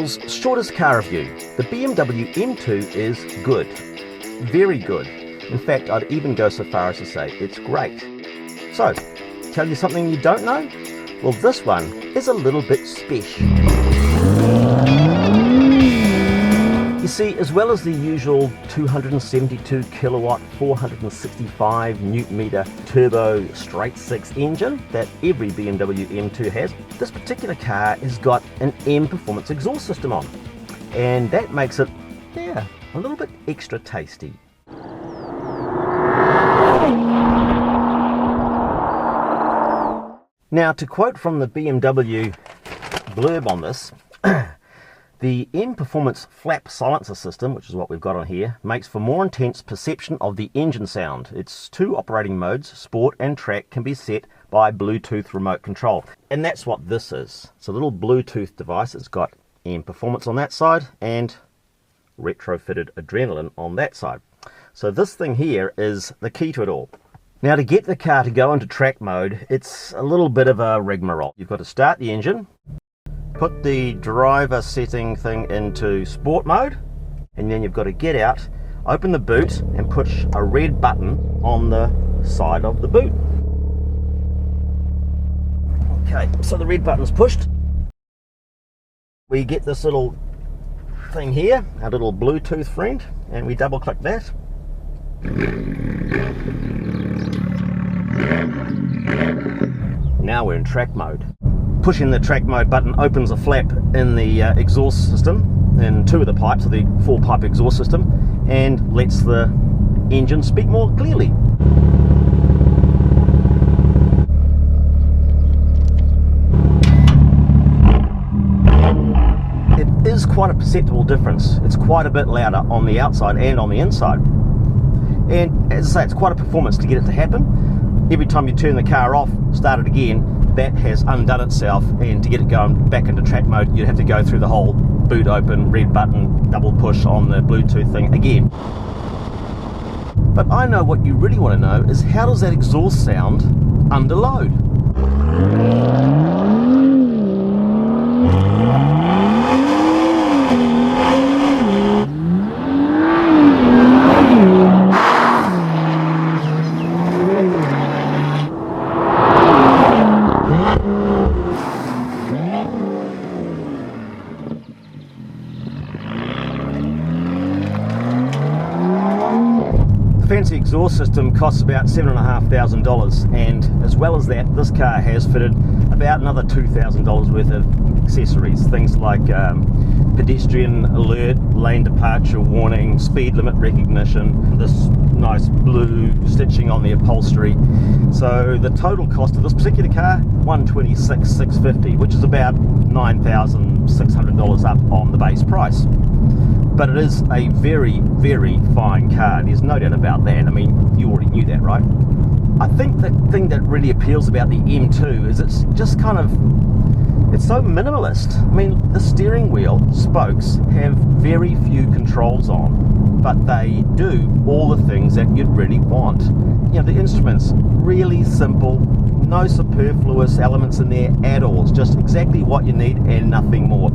world's shortest car review, the BMW M2 is good. Very good. In fact, I'd even go so far as to say it's great. So, tell you something you don't know? Well, this one is a little bit special. You see, as well as the usual 272 kilowatt, 465 newton meter turbo straight six engine that every BMW M2 has, this particular car has got an M performance exhaust system on. And that makes it, a little bit extra tasty. Now, to quote from the BMW blurb on this, the M Performance flap silencer system, which is what we've got on here, makes for more intense perception of the engine sound. Its two operating modes, Sport and Track, can be set by Bluetooth remote control. And that's what this is. It's a little Bluetooth device. It's got M Performance on that side and retrofitted Adrenaline on that side. So this thing here is the key to it all. Now, to get the car to go into track mode, it's a little bit of a rigmarole. You've got to start the engine, put the driver setting thing into sport mode, and then you've got to get out, open the boot, and push a red button on the side of the boot. Okay, so the red button's pushed. We get this little thing here, our little Bluetooth friend, and we double click that. Now we're in track mode. Pushing the track mode button opens a flap in the exhaust system, in two of the pipes of the 4-pipe exhaust system, and lets the engine speak more clearly. It is quite a perceptible difference. It's quite a bit louder on the outside and on the inside. And as I say, it's quite a performance to get it to happen. Every time you turn the car off, start it again, that has undone itself, and to get it going back into track mode, you'd have to go through the whole boot open, red button, double push on the Bluetooth thing again. But I know what you really want to know is, how does that exhaust sound under load? Fancy exhaust system costs about $7,500, and as well as that, this car has fitted about another $2,000 worth of accessories, things like pedestrian alert, lane departure warning, speed limit recognition, this nice blue stitching on the upholstery. So the total cost of this particular car, $126,650, which is about $9,600 up on the base price. But it is a very, very fine car. There's no doubt about that. I mean, you already knew that, right? I think the thing that really appeals about the M2 is it's just kind of, it's so minimalist. I mean, the steering wheel spokes have very few controls on, but they do all the things that you'd really want. You know, the instruments, really simple, no superfluous elements in there at all. It's just exactly what you need and nothing more.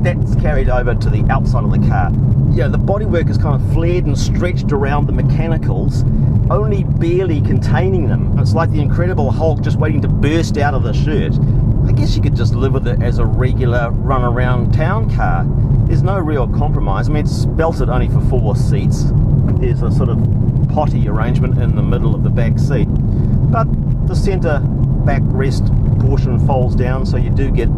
That's carried over to the outside of the car. Yeah, the bodywork is kind of flared and stretched around the mechanicals, only barely containing them. It's like the Incredible Hulk just waiting to burst out of the shirt. I guess you could just live with it as a regular run around town car. There's no real compromise. I mean, it's belted only for 4 seats. There's a sort of potty arrangement in the middle of the back seat, but the centre backrest portion folds down, so you do get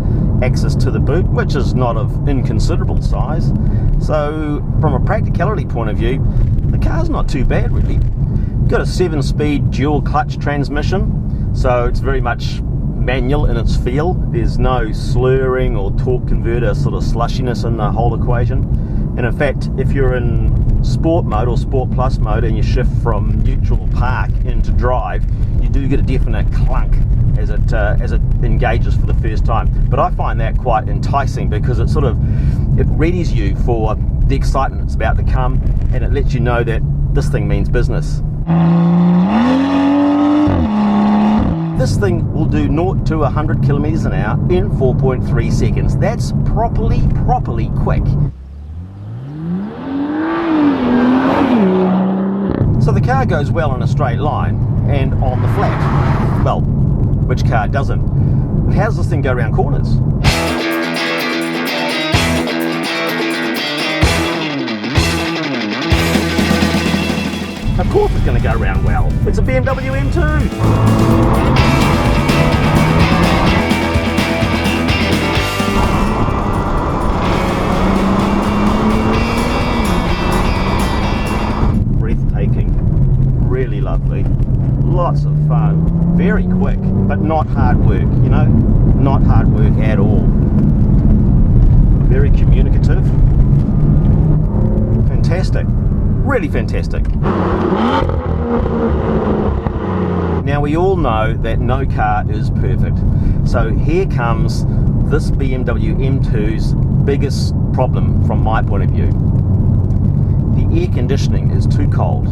access to the boot, which is not of inconsiderable size. So from a practicality point of view, the car's not too bad really. You've got a 7-speed dual clutch transmission, so it's very much manual in its feel. There's no slurring or torque converter sort of slushiness in the whole equation. And in fact, if you're in sport mode or sport plus mode and you shift from neutral park into drive, you do get a definite clunk as it engages for the first time. But I find that quite enticing because it readies you for the excitement that's about to come, and it lets you know that this thing means business. this thing will do 0 to 100 kilometers an hour in 4.3 seconds. That's properly quick. So the car goes well in a straight line and on the flat. Well, which car doesn't? But how does this thing go around corners? Of course it's going to go around well. It's a BMW M2. Breathtaking, really lovely, lots of fun, very quick, but not hard work, you know, not hard work at all. Very communicative, fantastic, really fantastic. Now we all know that no car is perfect, so here comes this BMW M2's biggest problem from my point of view. The air conditioning is too cold.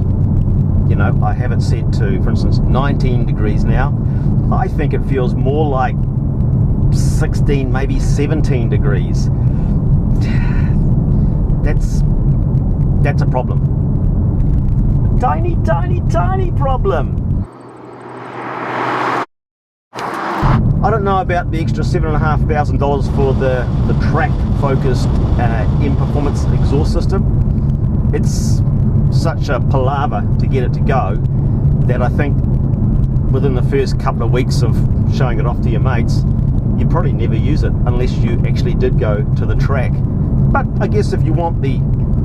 You know, I have it set to, for instance, 19 degrees now. I think it feels more like 16, maybe 17 degrees. That's a problem. Tiny problem. I don't know about the extra $7,500 for the track-focused M Performance exhaust system. It's such a palaver to get it to go that I think within the first couple of weeks of showing it off to your mates, you'd probably never use it unless you actually did go to the track. But I guess if you want the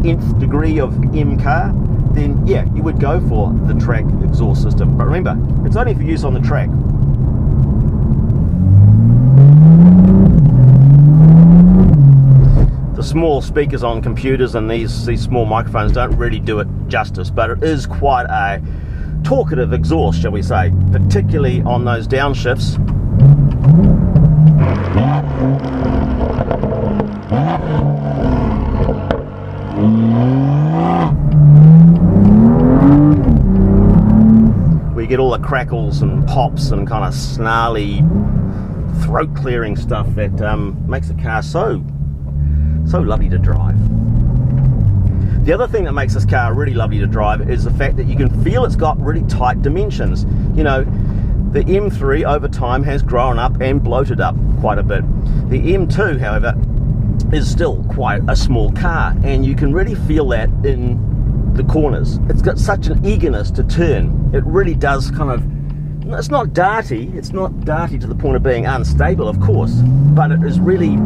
nth degree of M car, then yeah, you would go for the track exhaust system. But remember, it's only for use on the track. The small speakers on computers and these small microphones don't really do it justice, but it is quite a talkative exhaust, shall we say, particularly on those downshifts. We get all the crackles and pops and kind of snarly throat clearing stuff that makes the car so lovely to drive. The other thing that makes this car really lovely to drive is the fact that you can feel it's got really tight dimensions. You know, the M3 over time has grown up and bloated up quite a bit. The M2, however, is still quite a small car, and you can really feel that in the corners. It's got such an eagerness to turn. It really does kind of, it's not darty to the point of being unstable, of course, but it is really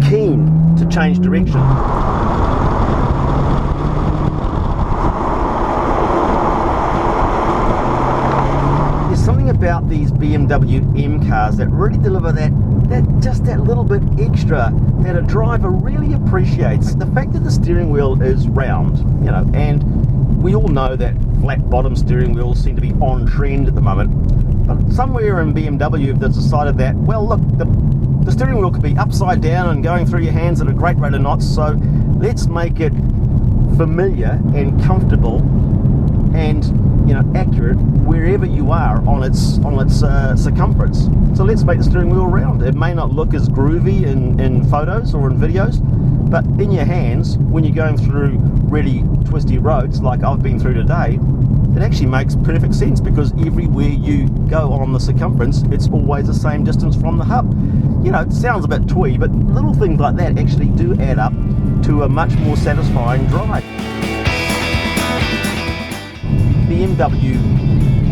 keen to change direction. There's something about these BMW M cars that really deliver that little bit extra that a driver really appreciates. The fact that the steering wheel is round, you know, and we all know that flat bottom steering wheels seem to be on trend at the moment, but somewhere in BMW they've decided that, well, look, the steering wheel could be upside down and going through your hands at a great rate of knots, so let's make it familiar and comfortable and, you know, accurate wherever you are on its circumference. So let's make the steering wheel round. It may not look as groovy in photos or in videos, but in your hands, when you're going through really twisty roads like I've been through today, it actually makes perfect sense, because everywhere you go on the circumference, it's always the same distance from the hub. You know, it sounds a bit twee, but little things like that actually do add up to a much more satisfying drive. BMW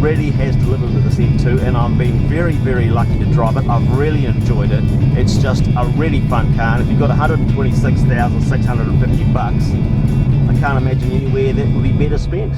really has delivered with this M2, and I've been very lucky to drive it. I've really enjoyed it. It's just a really fun car, and if you've got 126,650 bucks, I can't imagine anywhere that would be better spent.